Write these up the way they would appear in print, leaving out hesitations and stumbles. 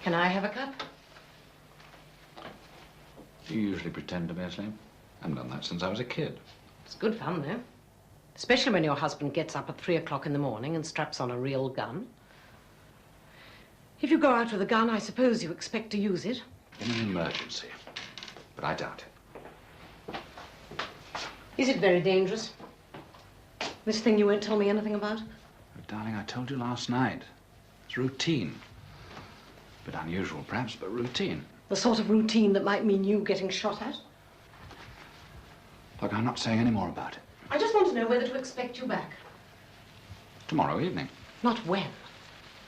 Can I have a cup? Do you usually pretend to be asleep? I haven't done that since I was a kid. It's good fun, though. Especially when your husband gets up at 3 o'clock in the morning and straps on a real gun. If you go out with a gun, I suppose you expect to use it. In an emergency. But I doubt it. Is it very dangerous? This thing you won't tell me anything about? Oh, darling, I told you last night. It's routine. A bit unusual, perhaps, but routine. The sort of routine that might mean you getting shot at? Look, I'm not saying any more about it. I just want to know whether to expect you back. Tomorrow evening. Not when.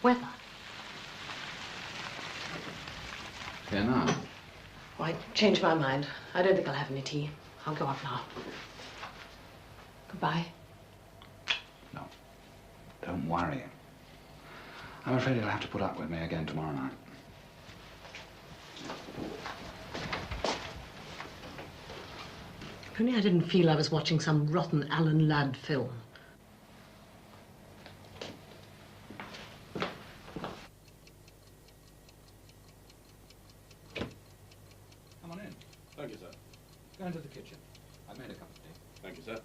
Whether. Here now. Oh, I changed my mind. I don't think I'll have any tea. I'll go up now. Goodbye. No. Don't worry. I'm afraid you'll have to put up with me again tomorrow night. If only I didn't feel I was watching some rotten Alan Ladd film. Come on in. Thank you, sir. Go into the kitchen. I made a cup of tea. Thank you, sir.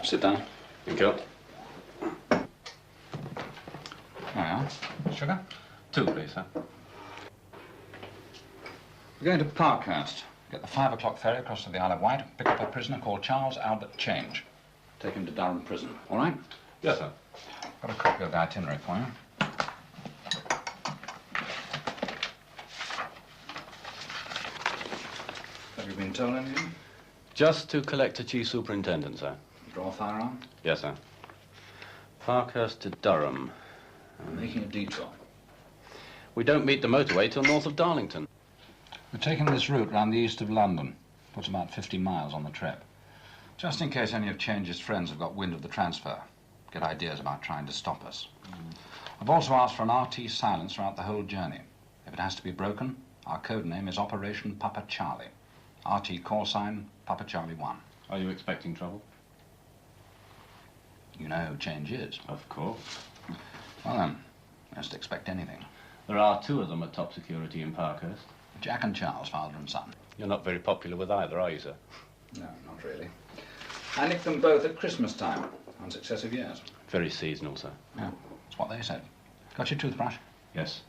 Sit down. Thank you. There we are. Sugar? 2, please, sir. We're going to Parkhurst. Get the 5 o'clock ferry across to the Isle of Wight, pick up a prisoner called Charles Albert Change. Take him to Durham Prison, all right? Yes, sir. Got a copy of the itinerary for you. Have you been told anything? Just to collect a chief superintendent, sir. Draw a firearm? Yes, sir. Parkhurst to Durham. I'm making a detour. We don't meet the motorway till north of Darlington. We're taking this route round the east of London. Puts about 50 miles on the trip. Just in case any of Change's friends have got wind of the transfer. Get ideas about trying to stop us. I've also asked for an RT silence throughout the whole journey. If it has to be broken, our code name is Operation Papa Charlie. RT call sign, Papa Charlie 1. Are you expecting trouble? You know who Change is. Of course. Well then, just expect anything. There are 2 of them at top security in Parkhurst. Jack and Charles, father and son. You're not very popular with either, are you, sir? No, not really. I nicked them both at Christmas time, on successive years. Very seasonal, sir. Yeah, that's what they said. Got your toothbrush? Yes.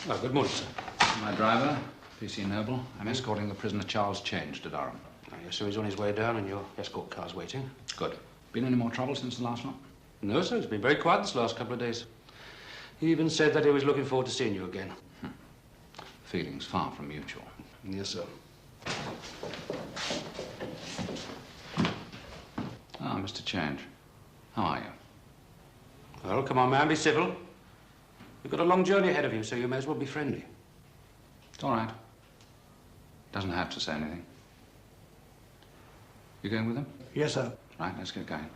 Oh, good morning, sir. My driver, P.C. Noble. I'm escorting the prisoner Charles Change to Durham. Oh, yes, so he's on his way down and your escort car's waiting. Good. Been any more trouble since the last one? No, sir, he's been very quiet this last couple of days. He even said that he was looking forward to seeing you again. Feelings far from mutual. Yes, sir. Ah, Mr. Change. How are you? Well, come on, man, be civil. You've got a long journey ahead of you, so you may as well be friendly. It's all right. Doesn't have to say anything. You going with him? Yes, sir. Right, let's get going.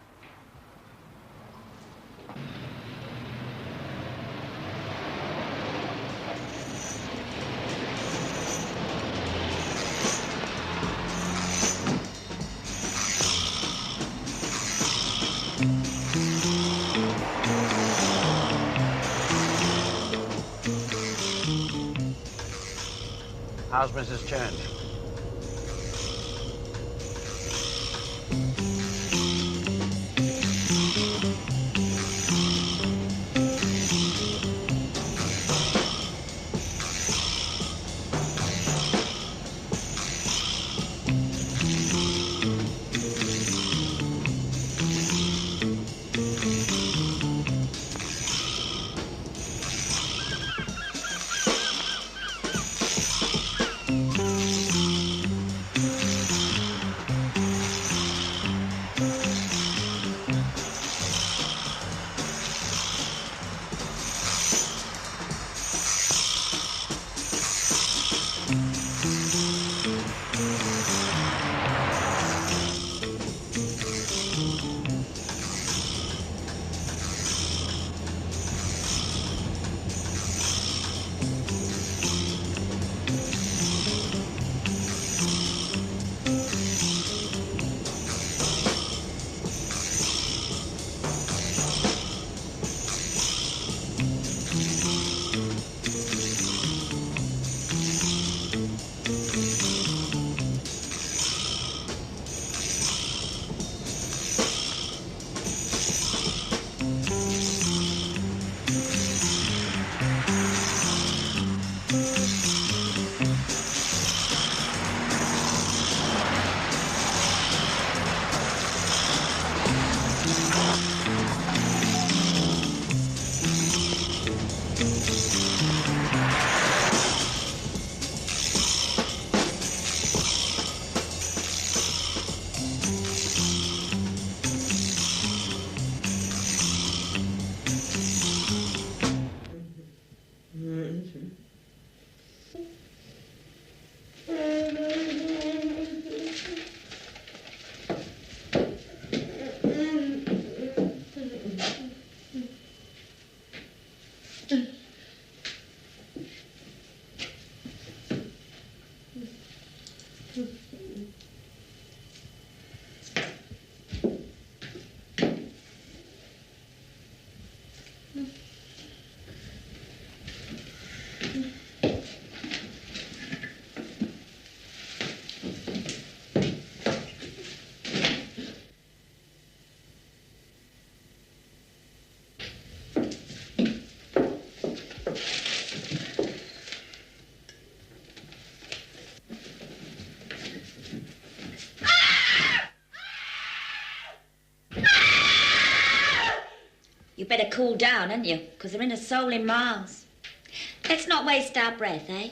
How's Mrs. Change? You better cool down, hadn't you? Because they're in a soul in miles. Let's not waste our breath, eh?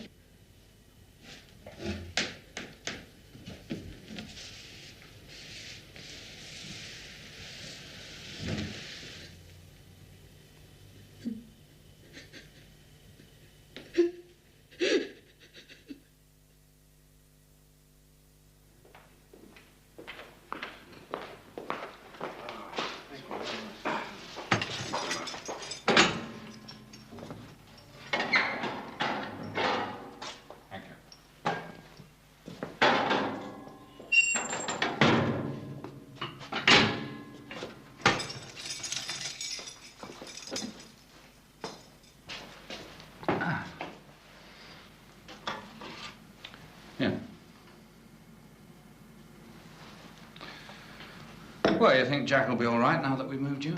Yeah. Well, you think Jack will be all right now that we've moved you?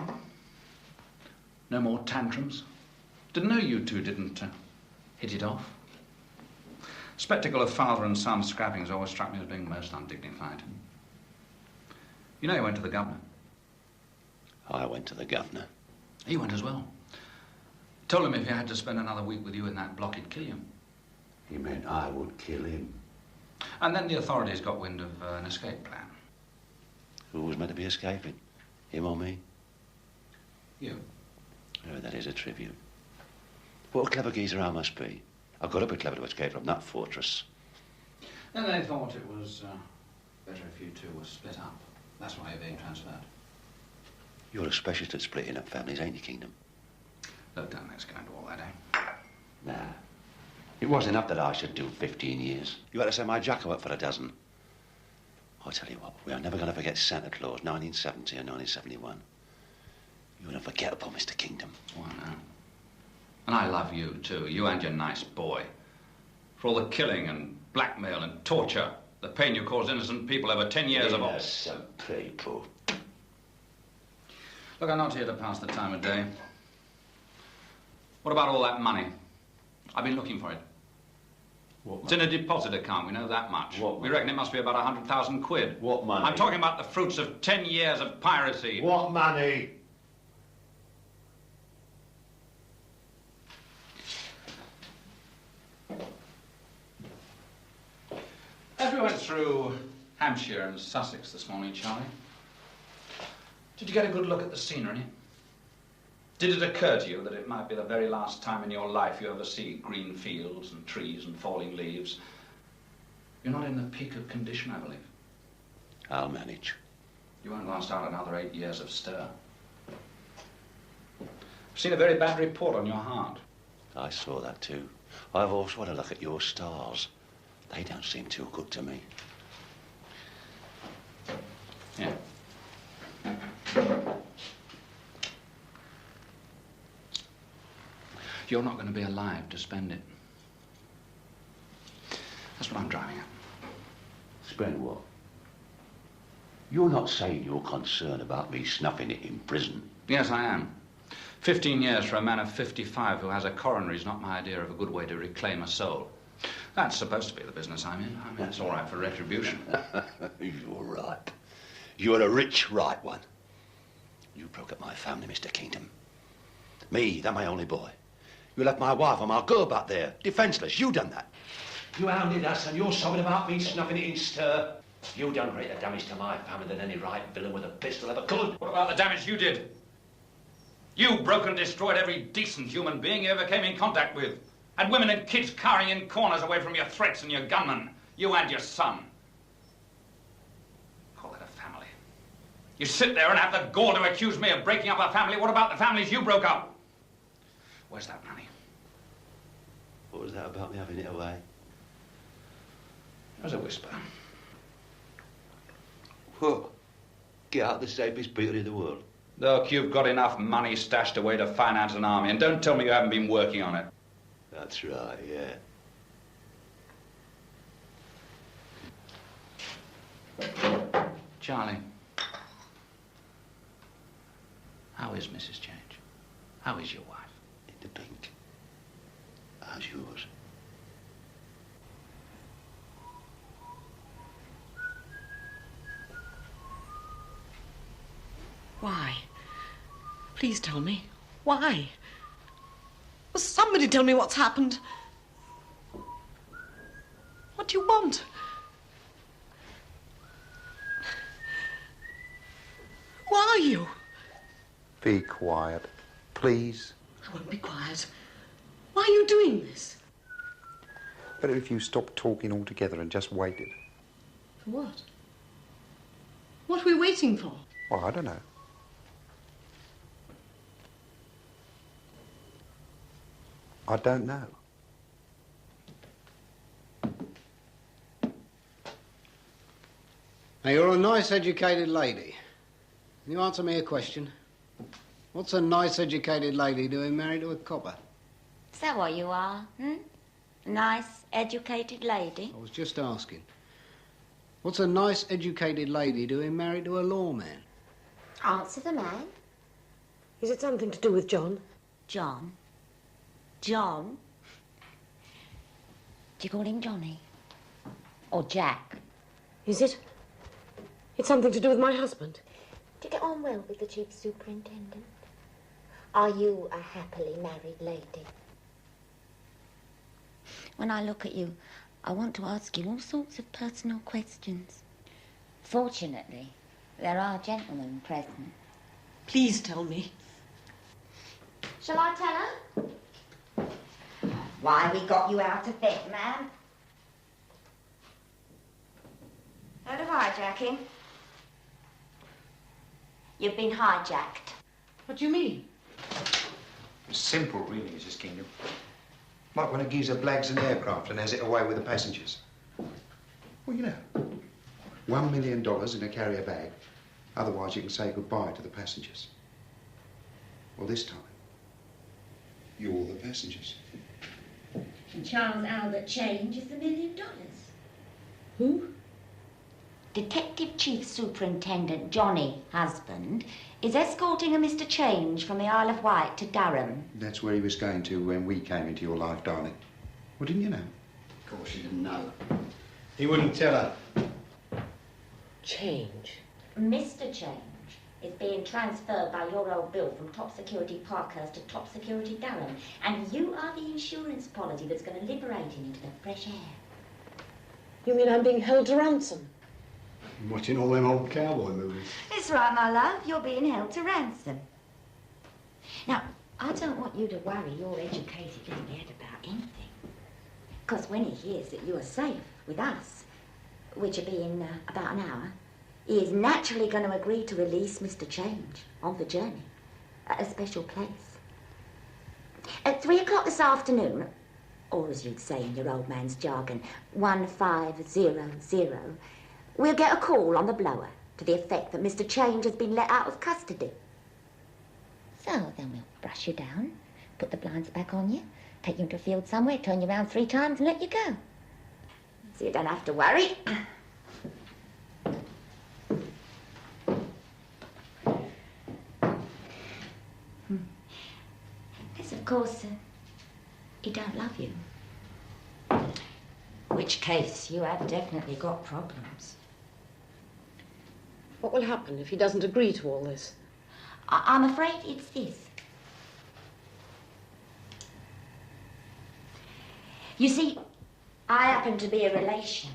No more tantrums? Didn't know you two didn't hit it off. Spectacle of father and son scrapping has always struck me as being most undignified. You know you went to the governor. I went to the governor. He went as well. Told him if he had to spend another week with you in that block, he'd kill you. He meant I would kill him. And then the authorities got wind of an escape plan. Who was meant to be escaping? Him or me? You. Oh, that is a tribute. What a clever geezer I must be. I've got to be clever to escape from that fortress. And they thought it was better if you two were split up. That's why you're being transferred. You're a specialist at splitting up families, ain't you, Kingdom? Look, Dan, let's go into all that, eh? Nah. It wasn't enough that I should do 15 years. You had to send my Jacko up for a dozen. I'll tell you what, we are never going to forget Santa Claus, 1970 and 1971. You're unforgettable, Mr. Kingdom. Oh, I know. And I love you, too. You and your nice boy. For all the killing and blackmail and torture, the pain you caused innocent people over 10 years of... Innocent people. Look, I'm not here to pass the time of day. What about all that money? I've been looking for it. What It's in a deposit account, we know that much. What We money? reckon it must be about 100,000 quid. What money? I'm talking about the fruits of 10 years of piracy. What money? As we went through Hampshire and Sussex this morning, Charlie, did you get a good look at the scenery? Did it occur to you that it might be the very last time in your life you ever see green fields and trees and falling leaves? You're not in the peak of condition, I believe. I'll manage. You won't last out another 8 years of stir. I've seen a very bad report on your heart. I saw that too. I've also had a look at your stars. They don't seem too good to me. Yeah. You're not going to be alive to spend it. That's what I'm driving at. Spend what? You're not saying you're concerned about me snuffing it in prison? Yes, I am. 15 years for a man of 55 who has a coronary is not my idea of a good way to reclaim a soul. That's supposed to be the business I'm in. I mean, it's all right for retribution. You're right. You're a rich right one. You broke up my family, Mr. Kingdom. Me, they're my only boy. You left my wife and my girl back there, defenseless. You done that. You hounded us and you're sobbing about me snuffing it in stir. You done greater damage to my family than any right villain with a pistol ever could. What about the damage you did? You broke and destroyed every decent human being you ever came in contact with. Had women and kids cowering in corners away from your threats and your gunmen. You and your son. Call it a family. You sit there and have the gall to accuse me of breaking up a family. What about the families you broke up? Where's that money? What was that about me having it away? It was a whisper. What? Get out the safest beater in the world. Look, you've got enough money stashed away to finance an army, and don't tell me you haven't been working on it. That's right, yeah. Charlie, how is Mrs. Change? How is your wife? In the pink. How's yours? Why? Please tell me. Why? Well, somebody tell me what's happened. What do you want? Who are you? Be quiet, please. I won't be quiet. Why are you doing this? Better if you stopped talking altogether and just waited. For what? What are we waiting for? Well, I don't know. I don't know. Now, you're a nice, educated lady. Can you answer me a question? What's a nice, educated lady doing married to a copper? Is that what you are, A nice, educated lady? I was just asking. What's a nice, educated lady doing married to a lawman? Answer the man. Is it something to do with John? John? John? Do you call him Johnny? Or Jack? Is it? It's something to do with my husband. Do you get on well with the chief superintendent? Are you a happily married lady? When I look at you, I want to ask you all sorts of personal questions. Fortunately, there are gentlemen present. Please tell me. Shall I tell her? Why we got you out of bed, ma'am? Heard of hijacking? You've been hijacked. What do you mean? Simple, really, Mrs. Kingdom. Like when a geezer blags an aircraft and has it away with the passengers. Well, you know, $1 million in a carrier bag. Otherwise, you can say goodbye to the passengers. Well, this time, you're the passengers. And Charles Albert Change is the $1 million. Who? Detective Chief Superintendent Johnny, husband, is escorting a Mr. Change from the Isle of Wight to Durham. That's where he was going to when we came into your life, darling. Well, didn't you know? Of course she didn't know. He wouldn't tell her. Change. Mr. Change is being transferred by your old bill from Top Security Parkhurst to Top Security Durham. And you are the insurance policy that's going to liberate him into the fresh air. You mean I'm being held to ransom? I'm watching all them old cowboy movies. That's right, my love. You're being held to ransom. Now, I don't want you to worry your educated little head about anything. Because when he hears that you are safe with us, which will be in about an hour, he is naturally going to agree to release Mr. Change on the journey at a special place. At 3 o'clock this afternoon, or as you'd say in your old man's jargon, 1500, we'll get a call on the blower to the effect that Mr. Change has been let out of custody. So then we'll brush you down, put the blinds back on you, take you into a field somewhere, turn you around 3 times and let you go. So you don't have to worry. Yes, of course, he don't love you. In which case, you have definitely got problems. What will happen if he doesn't agree to all this? I'm afraid it's this. You see, I happen to be a relation.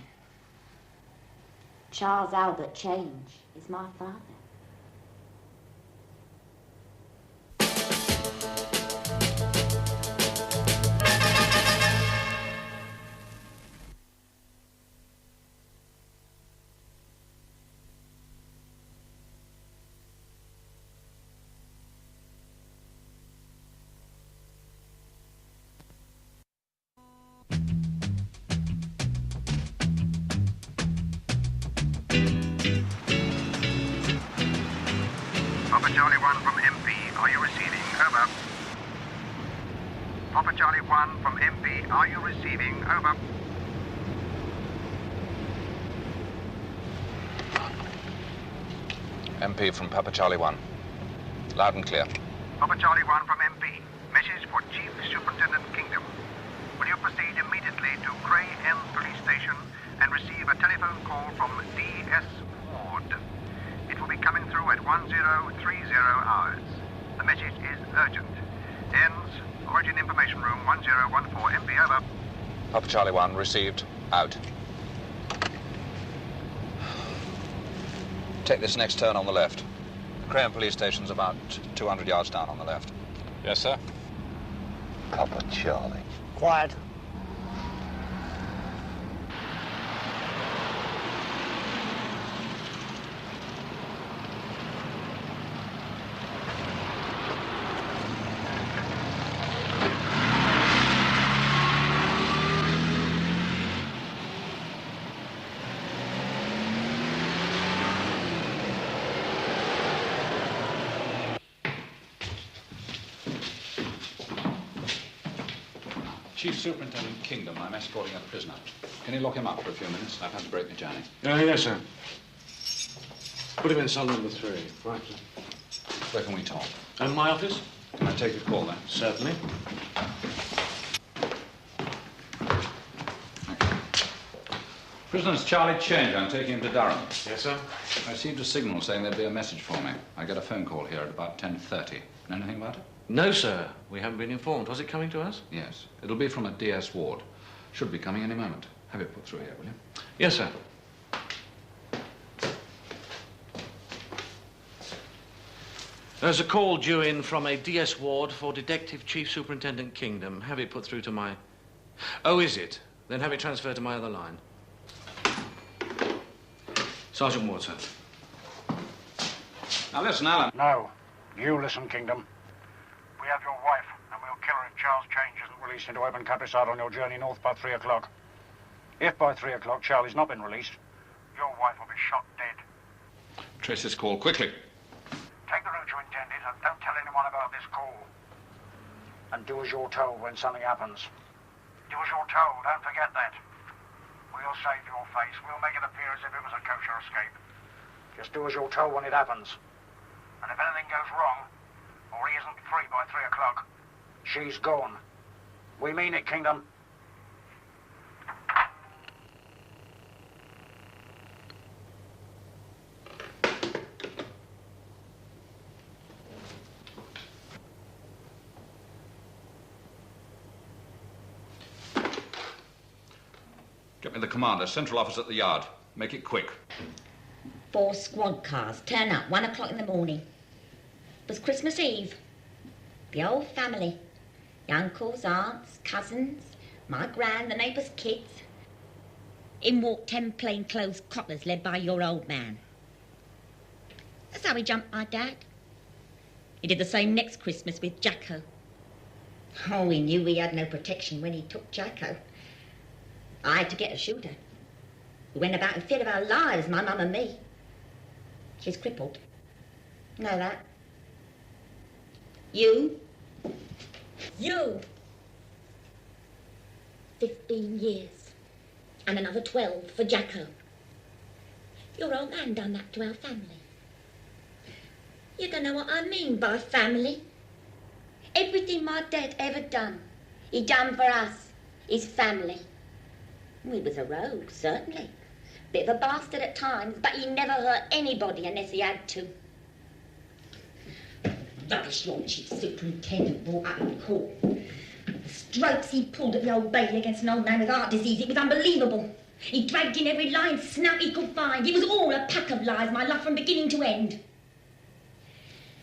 Charles Albert Change is my father. Papa Charlie 1 from MP, are you receiving? Over. Papa Charlie 1 from MP, are you receiving? Over. MP from Papa Charlie 1. Loud and clear. Papa Charlie 1 from MP, message for Chief Superintendent Kingdom. Will you proceed immediately to Cray End Police Station and receive a telephone call from D.S. Ward? It will be coming through at 1030 hours. The message is urgent. Ends. Origin Information Room 1014 MP, over. Papa Charlie 1, received. Out. Take this next turn on the left. The Crayon police station's about 200 yards down on the left. Yes, sir. Papa Charlie. Quiet. Chief Superintendent Kingdom, I'm escorting a prisoner. Can you lock him up for a few minutes? I've had to break my journey. Yes, sir. Put him in cell number 3. Right, sir. Where can we talk? And my office? Can I take your call then? Certainly. Prisoner's Charlie Change. I'm taking him to Durham. Yes, sir. I received a signal saying there'd be a message for me. I get a phone call here at about 10:30. Know anything about it? No, sir. We haven't been informed. Was it coming to us? Yes. It'll be from a DS ward. Should be coming any moment. Have it put through here, will you? Yes, sir. There's a call due in from a DS ward for Detective Chief Superintendent Kingdom. Have it put through to my... Oh, is it? Then have it transferred to my other line. Sergeant Ward, sir. Now listen, Alan. No. You listen, Kingdom. We have your wife, and we'll kill her if Charles Change isn't Released into open countryside on your journey north by 3 o'clock. If by 3 o'clock Charlie's not been released, Your wife will be shot dead. Trace this call quickly. Take the route you intended, and don't tell anyone about this call. and do as you're told when something happens. Do as you're told, don't forget that. We'll save your face. We'll make it appear as if it was a kosher escape. Just do as you're told when it happens. And if anything goes wrong, or he isn't free by 3 o'clock... She's gone. We mean it, Kingdom. Get me the commander, central office at the yard. Make it quick. 4 squad cars turn up 1 o'clock in the morning. It was Christmas Eve. The whole family. The uncles, aunts, cousins, my gran, the neighbours' kids. In walked 10 plainclothes coppers led by your old man. That's how he jumped my dad. He did the same next Christmas with Jacko. Oh, we knew we had no protection when he took Jacko. I had to get a shooter. We went about in fear of our lives, my mum and me. She's crippled. Know that? You? 15 years. And another 12 for Jacko. Your old man done that to our family. You don't know what I mean by family. Everything my dad ever done, he done for us, his family. He was a rogue, certainly. Bit of a bastard at times, but he never hurt anybody unless he had to. Rubbish your chief superintendent brought up in court. The strokes he pulled at the Old Bailey against an old man with heart disease, it was unbelievable. He dragged in every lying snout he could find. It was all a pack of lies, my love, from beginning to end.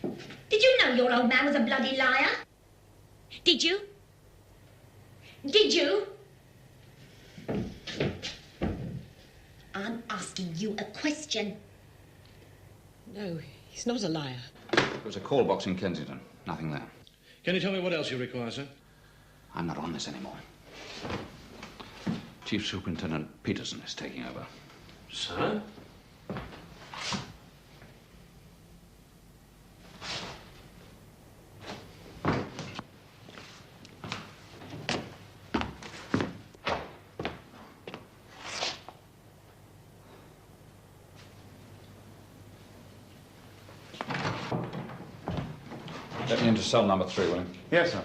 Did you know your old man was a bloody liar? Did you? Did you? I'm asking you a question. No, he's not a liar. There was a call box in Kensington. Nothing there. Can you tell me what else you require, sir? I'm not on this anymore. Chief Superintendent Peterson is taking over. Sir? Let me into cell number 3, will you? Yes, sir.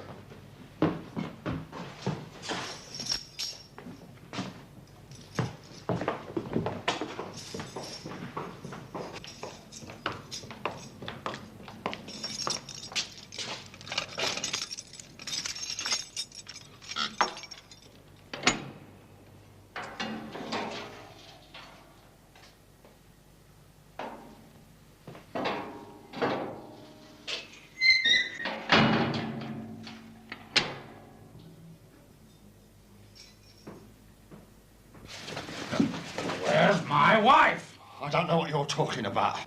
don't know what you're talking about.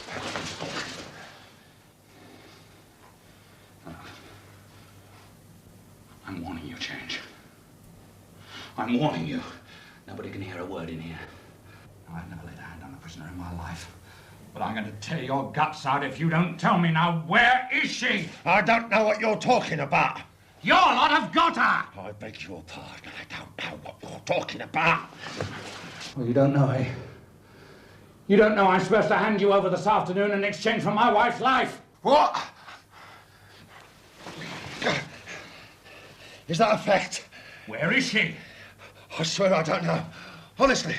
I'm warning you, Change. I'm warning you. Nobody can hear a word in here. Now, I've never laid a hand on a prisoner in my life. But I'm going to tear your guts out if you don't tell me now. Where is she? I don't know what you're talking about. Your lot have got her! I beg your pardon. I don't know what you're talking about. Well, you don't know, eh? You don't know I'm supposed to hand you over this afternoon in exchange for my wife's life. What? Is that a fact? Where is she? I swear I don't know. Honestly.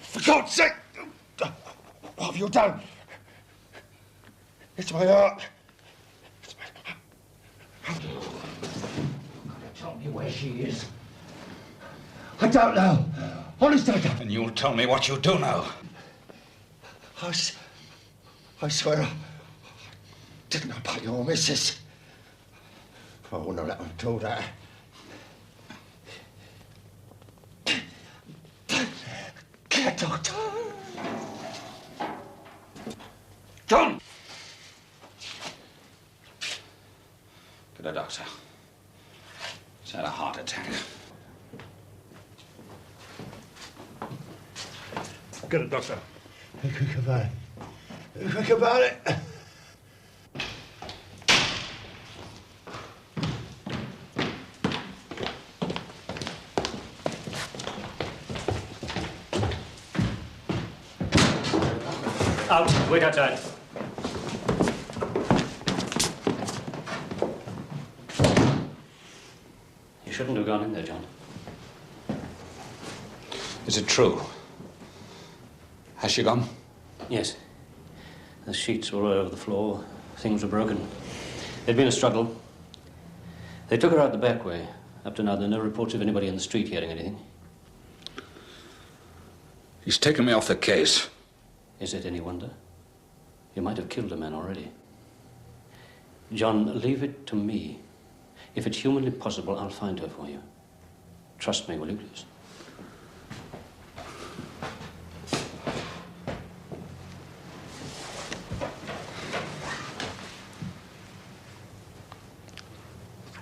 For God's sake! What have you done? It's my heart. It's my heart. Tell me where she is. I don't know. Honestly, I don't. And you'll tell me what you do know. I swear I didn't know about your missus. I wouldn't have let them do that. Get a doctor. John! Get a doctor. She's had a heart attack. Get a doctor. Quick about it. Quick about it. Out. Wait outside. You shouldn't have gone in there, John. Is it true? Has she gone? Yes. The sheets were all over the floor. Things were broken. There'd been a struggle. They took her out the back way. Up to now, there are no reports of anybody in the street hearing anything. He's taken me off the case. Is it any wonder? You might have killed a man already. John, leave it to me. If it's humanly possible, I'll find her for you. Trust me, will you, please?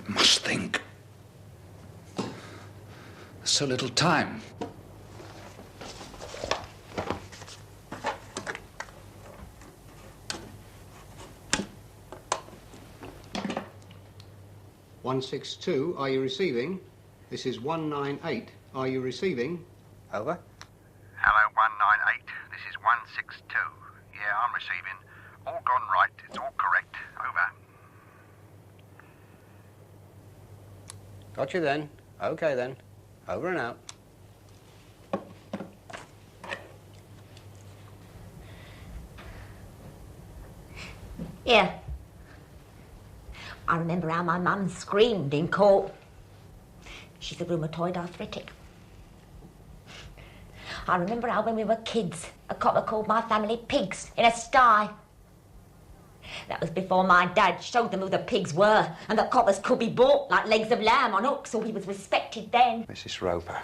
I must think. There's so little time. "162, are you receiving? This is 198. Are you receiving?" Over. Hello, 198. This is 162. Yeah, I'm receiving. All gone right. It's all correct. Over. Got you then. Okay then. Over and out. Yeah. I remember how my mum screamed in court. She's a rheumatoid arthritic. I remember how when we were kids, a copper called my family pigs in a sty. That was before my dad showed them who the pigs were, and that coppers could be bought like legs of lamb on hooks, so he was respected then. Mrs. Roper,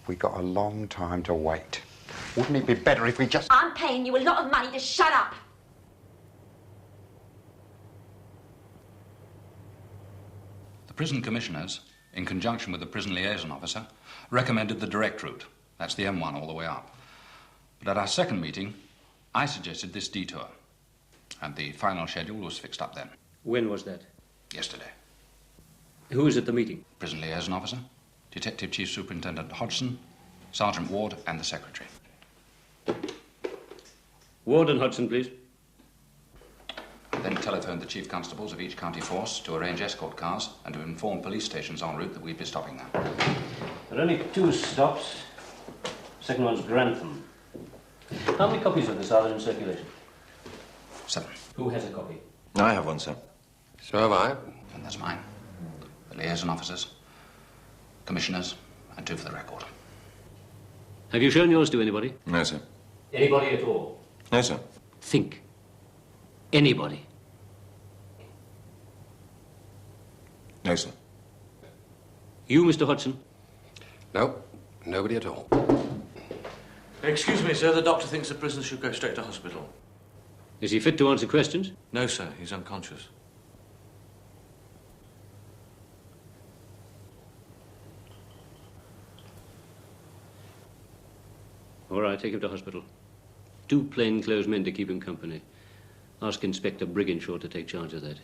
we got a long time to wait. Wouldn't it be better if we just... I'm paying you a lot of money to shut up. The prison commissioners, in conjunction with the prison liaison officer, recommended the direct route. That's the M1 all the way up. But at our second meeting, I suggested this detour. And the final schedule was fixed up then. When was that? Yesterday. Who was at the meeting? Prison liaison officer, Detective Chief Superintendent Hodgson, Sergeant Ward, and the secretary. Ward and Hodgson, please. I then telephoned the chief constables of each county force to arrange escort cars and to inform police stations en route that we'd be stopping there. There are only 2 stops. Second one's Grantham. How many copies of this are there in circulation? 7. Who has a copy? I have one, sir. So have I. And that's mine. The liaison officers, commissioners, and 2 for the record. Have you shown yours to anybody? No, sir. Anybody at all? No, sir. Think. Anybody. No, sir. You, Mr. Hodgson? No, nobody at all. Excuse me, sir. The doctor thinks the prisoner should go straight to hospital. Is he fit to answer questions? No, sir. He's unconscious. All right, take him to hospital. 2 plainclothes men to keep him company. Ask Inspector Briginshaw to take charge of that.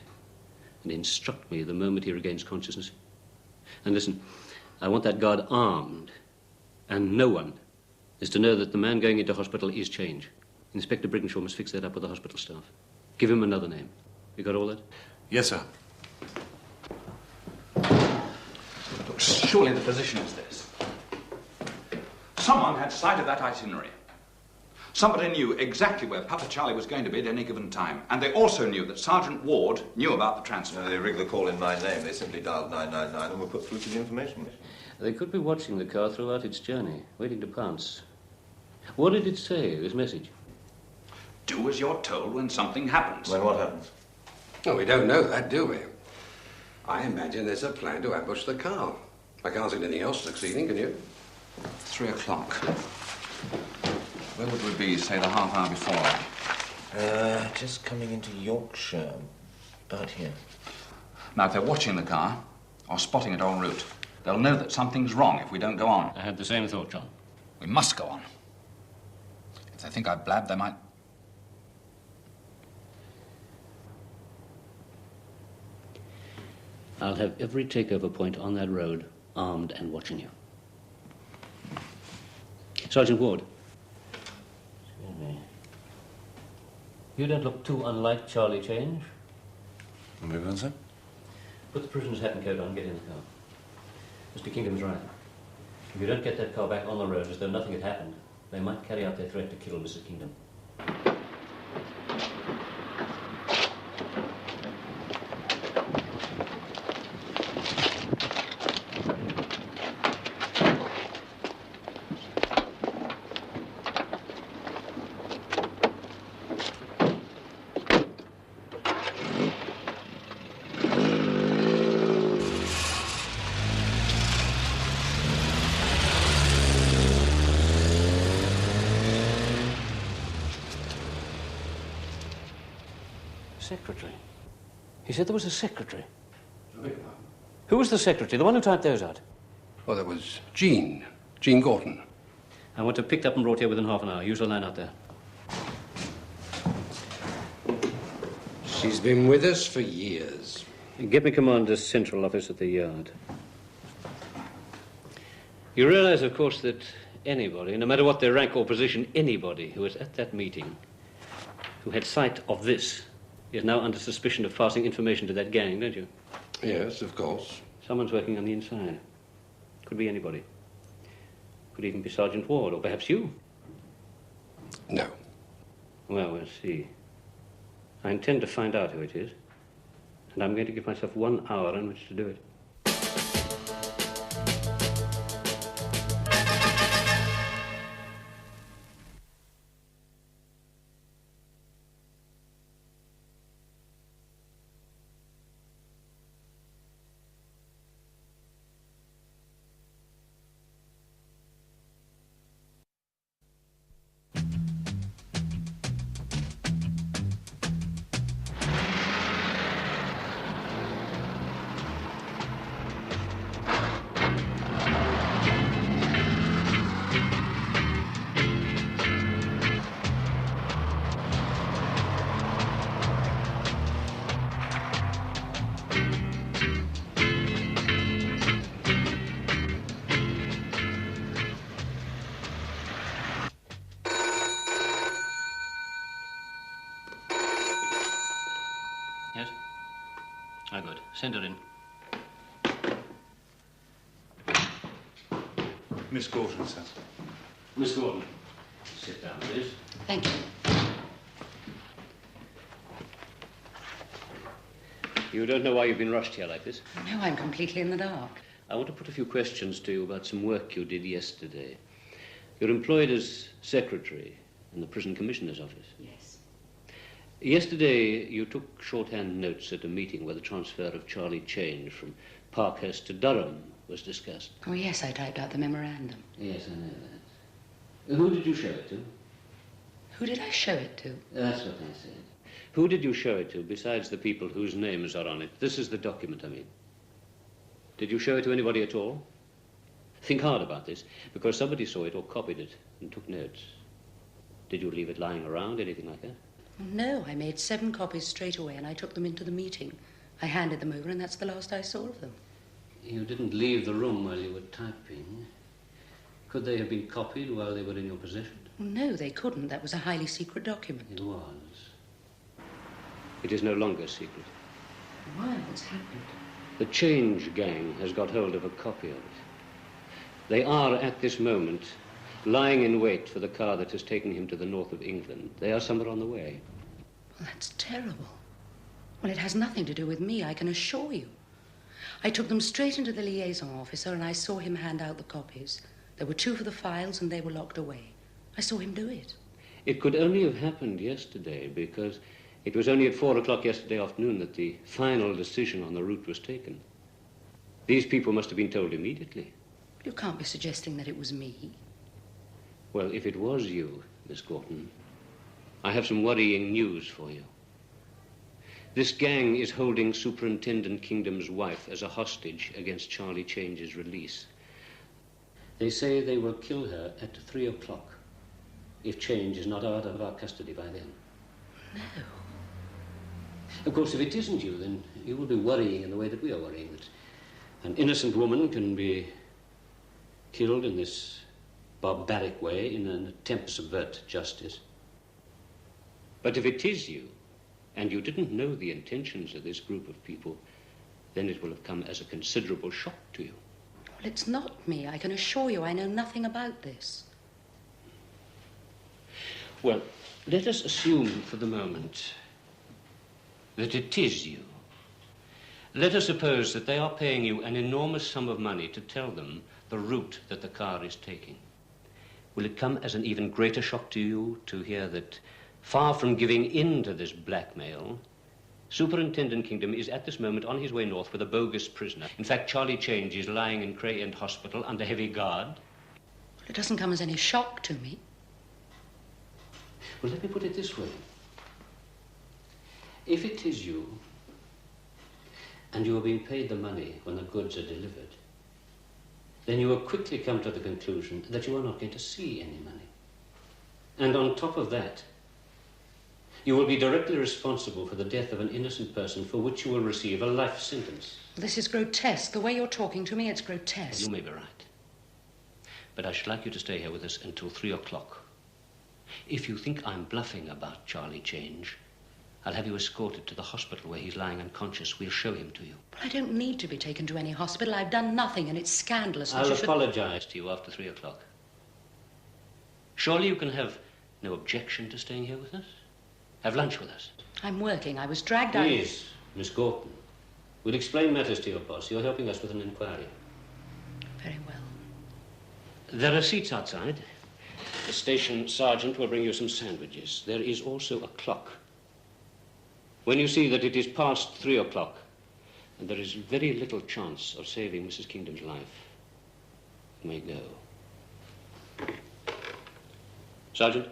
And instruct me the moment he regains consciousness. And listen, I want that guard armed. And no one is to know that the man going into hospital is Change. Inspector Briginshaw must fix that up with the hospital staff. Give him another name. You got all that? Yes, sir. Look, surely the position is this. Someone had sight of that itinerary. Somebody knew exactly where Papa Charlie was going to be at any given time. And they also knew that Sergeant Ward knew about the transfer. No, they rigged the call in my name. They simply dialed 999 and were put through to the information. They could be watching the car throughout its journey, waiting to pounce. What did it say, this message? Do as you're told when something happens. When what happens? Oh, we don't know that, do we? I imagine there's a plan to ambush the car. I can't see anything else succeeding, can you? 3 o'clock. Where would we be, say, the half hour before? Just coming into Yorkshire. About here. Now, if they're watching the car, or spotting it en route, they'll know that something's wrong if we don't go on. I had the same thought, John. We must go on. If they think I've blabbed, they might... I'll have every takeover point on that road armed and watching you. Sergeant Ward. Excuse me. You don't look too unlike Charlie Change. Move on, sir. Put the prisoner's hat and coat on and get in the car. Mr. Kingdom's right. If you don't get that car back on the road as though nothing had happened, they might carry out their threat to kill Mrs. Kingdom. Secretary. He said there was a secretary. Who was the secretary? The one who typed those out? Well, there was Jean Gorton. I want her picked up and brought here within half an hour. Use the line out there. She's been with us for years. Get me Commander's central office at the yard. You realize, of course, that anybody, no matter what their rank or position, anybody who was at that meeting, who had sight of this, is now under suspicion of passing information to that gang, don't you? Yes, of course. Someone's working on the inside. Could be anybody. Could even be Sergeant Ward, or perhaps you. No. Well, we'll see. I intend to find out who it is, and I'm going to give myself 1 hour in which to do it. Yes? Ah, good. Send her in. Miss Gorton, sir. Miss Gordon, sit down, please. Thank you. You don't know why you've been rushed here like this? No, I'm completely in the dark. I want to put a few questions to you about some work you did yesterday. You're employed as secretary in the prison commissioner's office. Yes. Yesterday, you took shorthand notes at a meeting where the transfer of Charlie Change from Parkhurst to Durham was discussed. Oh, yes, I typed out the memorandum. Yes, I know Who did you show it to? Who did I show it to? That's what I said. Who did you show it to besides the people whose names are on it? This is the document, I mean. Did you show it to anybody at all? Think hard about this, because somebody saw it or copied it and took notes. Did you leave it lying around, anything like that? No, I made 7 copies straight away and I took them into the meeting. I handed them over and that's the last I saw of them. You didn't leave the room while you were typing. Could they have been copied while they were in your possession? No, they couldn't. That was a highly secret document. It was. It is no longer secret. Why? What's happened? The Change Gang has got hold of a copy of it. They are, at this moment, lying in wait for the car that has taken him to the north of England. They are somewhere on the way. Well, that's terrible. Well, it has nothing to do with me, I can assure you. I took them straight into the liaison officer and I saw him hand out the copies. There were 2 for the files and they were locked away. I saw him do it. It could only have happened yesterday because it was only at 4 o'clock yesterday afternoon that the final decision on the route was taken. These people must have been told immediately. You can't be suggesting that it was me. Well, if it was you, Miss Gorton, I have some worrying news for you. This gang is holding Superintendent Kingdom's wife as a hostage against Charlie Change's release. They say they will kill her at 3 o'clock if Change is not out of our custody by then. No. Of course, if it isn't you, then you will be worrying in the way that we are worrying, that an innocent woman can be killed in this barbaric way in an attempt to subvert justice. But if it is you, and you didn't know the intentions of this group of people, then it will have come as a considerable shock to you. Well, it's not me. I can assure you I know nothing about this. Well, let us assume for the moment that it is you. Let us suppose that they are paying you an enormous sum of money to tell them the route that the car is taking. Will it come as an even greater shock to you to hear that, far from giving in to this blackmail, Superintendent Kingdom is at this moment on his way north with a bogus prisoner? In fact, Charlie Change is lying in Cray End Hospital under heavy guard. Well, it doesn't come as any shock to me. Well, let me put it this way. If it is you, and you are being paid the money when the goods are delivered, then you will quickly come to the conclusion that you are not going to see any money. And on top of that, you will be directly responsible for the death of an innocent person for which you will receive a life sentence. This is grotesque. The way you're talking to me, it's grotesque. You may be right. But I should like you to stay here with us until 3 o'clock. If you think I'm bluffing about Charlie Change, I'll have you escorted to the hospital where he's lying unconscious. We'll show him to you. But I don't need to be taken to any hospital. I've done nothing, and it's scandalous. I'll apologize to you after 3 o'clock. Surely you can have no objection to staying here with us? Have lunch with us. I'm working. I was dragged out. Please, Miss Gorton. We'll explain matters to your boss. You're helping us with an inquiry. Very well. There are seats outside. The station sergeant will bring you some sandwiches. There is also a clock. When you see that it is past 3 o'clock, and there is very little chance of saving Mrs. Kingdom's life, you may go. Sergeant?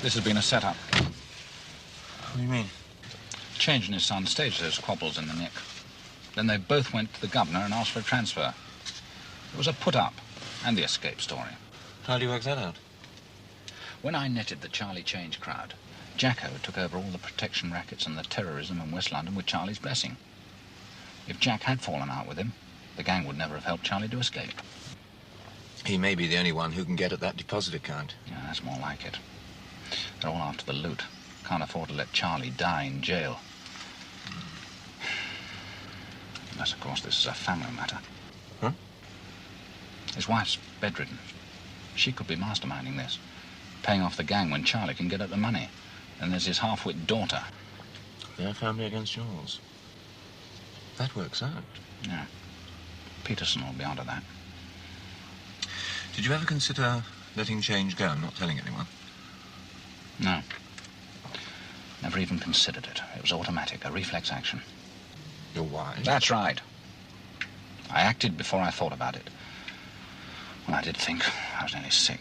This has been a setup. What do you mean? Change and his son staged those quabbles in the neck. Then they both went to the governor and asked for a transfer. It was a put-up and the escape story. How do you work that out? When I netted the Charlie Change crowd, Jacko took over all the protection rackets and the terrorism in West London with Charlie's blessing. If Jack had fallen out with him, the gang would never have helped Charlie to escape. He may be the only one who can get at that deposit account. Yeah, that's more like it. They're all after the loot. Can't afford to let Charlie die in jail. Unless, of course, this is a family matter. Huh? His wife's bedridden. She could be masterminding this, paying off the gang when Charlie can get at the money. And there's his half-wit daughter. Their family against yours. That works out. Yeah. Peterson will be onto that. Did you ever consider letting change go and not telling anyone? No. Never even considered it. It was automatic, a reflex action. Your wife? That's right. I acted before I thought about it. Well, I did think. I was nearly sick.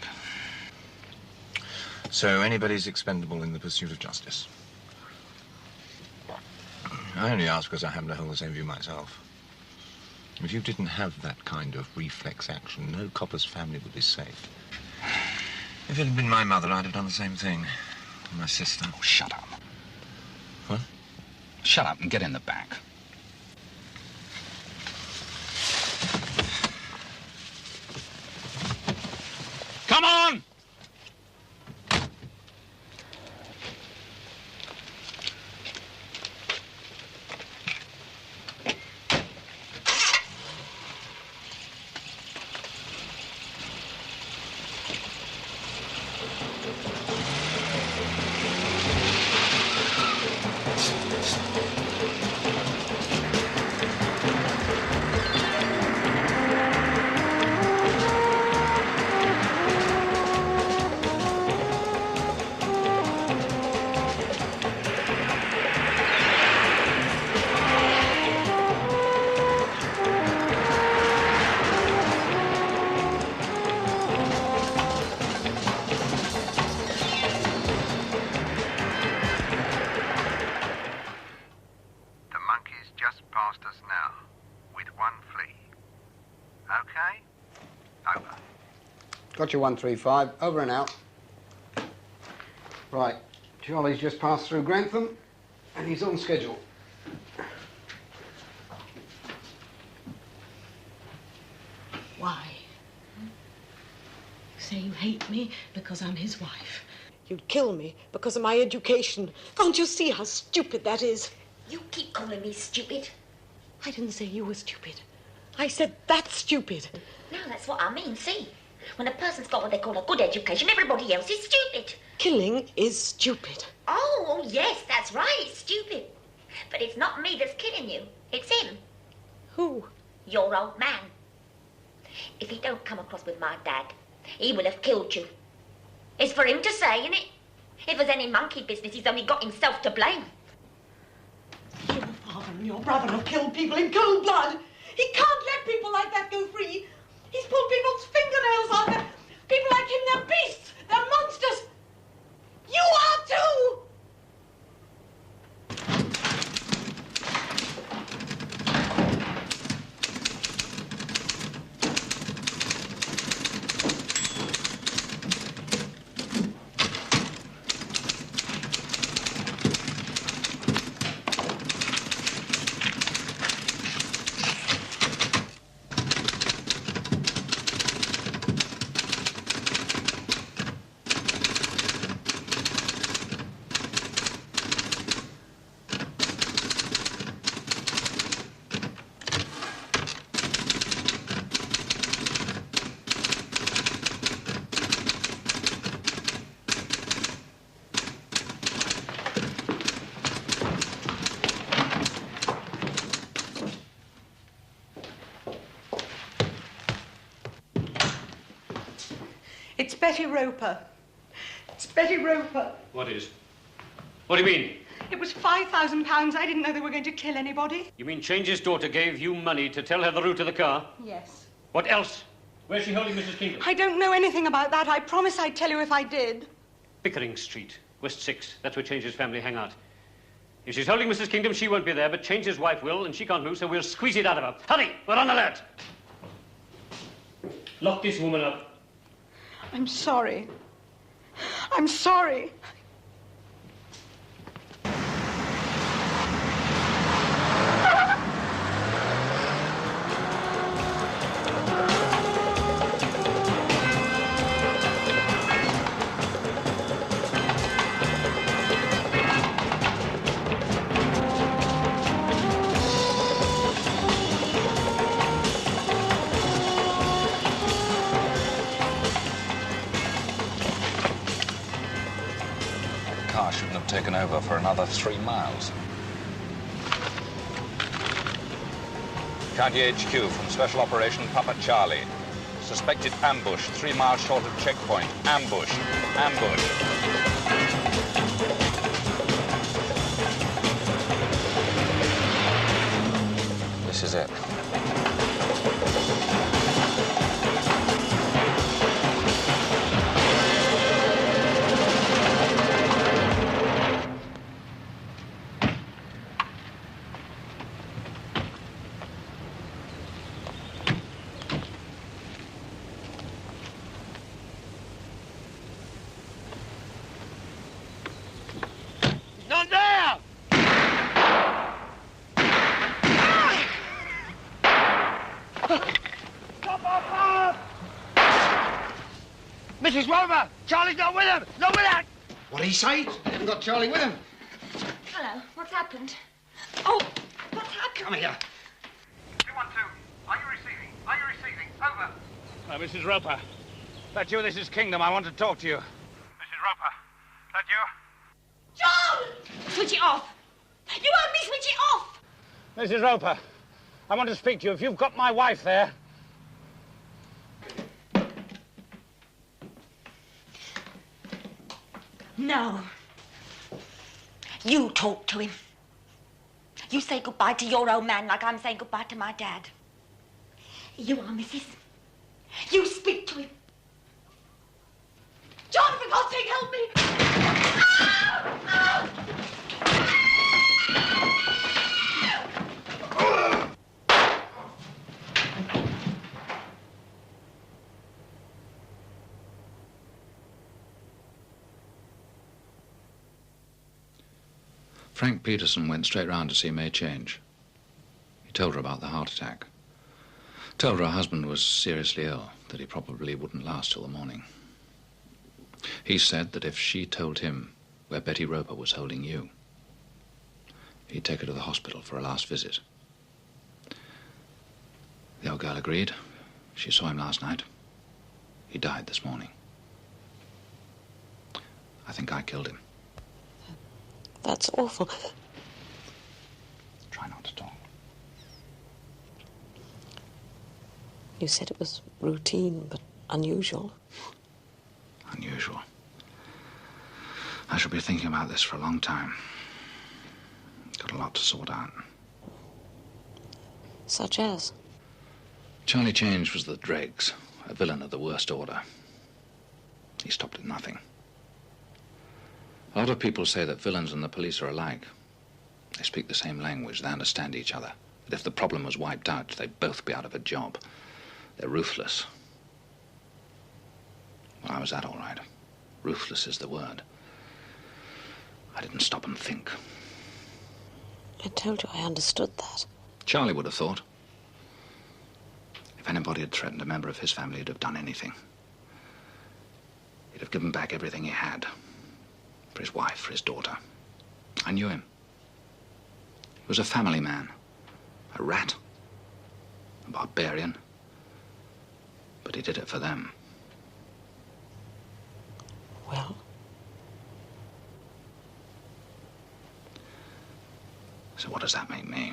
So anybody's expendable in the pursuit of justice? I only ask because I happen to hold the same view myself. If you didn't have that kind of reflex action, no copper's family would be safe. If it had been my mother, I'd have done the same thing. My sister. Oh, shut up. What? Shut up and get in the back. Come on! Got you 135. Over and out. Right. Charlie's just passed through Grantham, and he's on schedule. Why? You say you hate me because I'm his wife. You'd kill me because of my education. Can't you see how stupid that is? You keep calling me stupid. I didn't say you were stupid. I said that's stupid. No, that's what I mean, see? When a person's got what they call a good education, everybody else is stupid. Killing is stupid. Oh, yes, that's right, it's stupid. But it's not me that's killing you. It's him. Who? Your old man. If he don't come across with my dad, he will have killed you. It's for him to say, isn't it? If there's any monkey business, he's only got himself to blame. Your father and your brother have killed people in cold blood. He can't let people like that go free. He's pulled people's fingernails off. People like him, they're beasts. They're monsters. You are too. It's Betty Roper. It's Betty Roper. What is? What do you mean? It was £5,000. I didn't know they were going to kill anybody. You mean Change's daughter gave you money to tell her the route of the car? Yes. What else? Where's she holding Mrs. Kingdom? I don't know anything about that. I promise I'd tell you if I did. Pickering Street, West 6. That's where Change's family hang out. If she's holding Mrs. Kingdom, she won't be there, but Change's wife will, and she can't move, so we'll squeeze it out of her. Hurry! We're on alert! Lock this woman up. I'm sorry. I'm sorry. Taken over for another 3 miles. County HQ from Special Operation Papa Charlie. Suspected ambush, 3 miles short of checkpoint. Ambush. Ambush. This is it. Not there! Stop our fire! Mrs. Rover! Charlie's not with him! Not with him! What did he say? He hasn't got Charlie with him. Hello, what's happened? Oh, what's happened? Come here. 212, are you receiving? Are you receiving? Over. Mrs. Roper. That you? This is Kingdom. I want to talk to you. Mrs. Roper, that you? John! Switch it off! You heard me, switch it off! Mrs. Roper, I want to speak to you. If you've got my wife there... No. You talk to him. You say goodbye to your old man like I'm saying goodbye to my dad. You are, missus. You speak to him. John, for God's sake, help me! Ah! Ah! Frank Peterson went straight round to see May Change. He told her about the heart attack. Told her her husband was seriously ill, that he probably wouldn't last till the morning. He said that if she told him where Betty Roper was holding you, he'd take her to the hospital for a last visit. The old girl agreed. She saw him last night. He died this morning. I think I killed him. That's awful. Try not to talk. You said it was routine, but unusual. Unusual. I shall be thinking about this for a long time. Got a lot to sort out. Such as? Charlie Change was the dregs, a villain of the worst order. He stopped at nothing. A lot of people say that villains and the police are alike. They speak the same language, they understand each other. That if the problem was wiped out, they'd both be out of a job. They're ruthless. Well, I was that all right. Ruthless is the word. I didn't stop and think. I told you I understood that. Charlie would have thought. If anybody had threatened a member of his family, he'd have done anything. He'd have given back everything he had. For his wife, for his daughter. I knew him. He was a family man. A rat. A barbarian. But he did it for them. Well? So what does that make me?